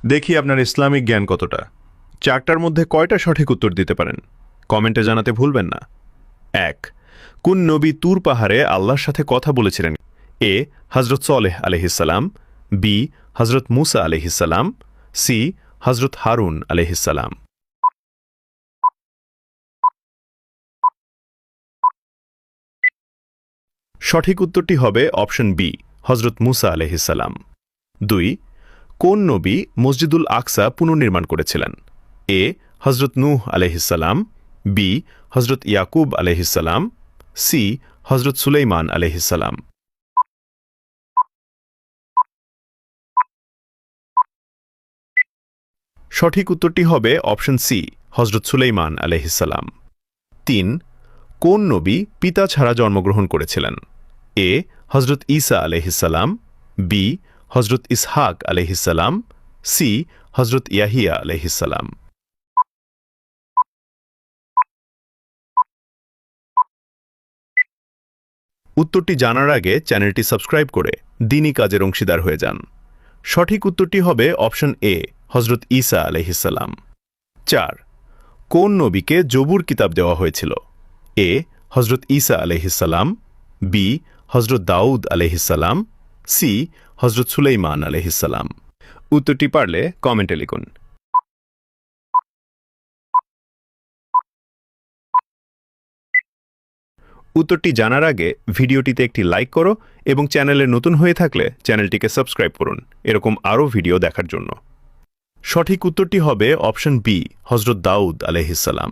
দেখি আপনার ইসলামিক জ্ঞান কতটা। চারটার মধ্যে কয়টা সঠিক উত্তর দিতে পারেন কমেন্টে জানাতে ভুলবেন না। ১. কোন নবী তুর পাহাড়ে আল্লাহর সাথে কথা বলেছিলেন? এ. হজরত সালেহ আলাইহিসসালাম, বি. হজরত মুসা আলাইহিসসালাম, সি. হজরত হারুন আলাইহিসসালাম। সঠিক উত্তরটি হবে অপশন বি, হজরত মুসা আলাইহিসসালাম। ২. কোন নবী মসজিদুল আকসা পুনর্নির্মাণ করেছিলেন? এ. হজরত নূহ আলাইহিসসালাম, বি. হজরত ইয়াকুব আলাইহিসসালাম, সি. হজরত সুলাইমান আলাইহিসসালাম। সঠিক উত্তরটি হবে অপশন সি, হজরত সুলাইমান আলাইহিসসালাম। ৩. কোন নবী পিতা ছাড়া জন্মগ্রহণ করেছিলেন? এ. হজরত ঈসা আলাইহিসসালাম, বি. হজরত ইসহাক আলাইহিসসালাম, সি. হজরত ইয়াহিয়া আলাইহিসসালাম। উত্তরটি জানার আগে চ্যানেলটি সাবস্ক্রাইব করে দ্বীনি কাজের অংশীদার হয়ে যান। সঠিক উত্তরটি হবে অপশন এ, হজরত ঈসা আলাইহিসসালাম। ৪. কোন নবীকে জবুর কিতাব দেওয়া হয়েছিল? এ. হজরত ঈসা আলাইহিসসালাম, বি. হজরত দাউদ আলাইহিসসালাম, সি. হজরত সুলাইমান আলাইহিসসালাম। উত্তরটি পারলে কমেন্টে লিখুন। উত্তরটি জানার আগে ভিডিওটিতে একটি লাইক করো এবং চ্যানেলে নতুন হয়ে থাকলে চ্যানেলটিকে সাবস্ক্রাইব করুন এরকম আরও ভিডিও দেখার জন্য। সঠিক উত্তরটি হবে অপশন বি, হজরত দাউদ আলাইহিসসালাম।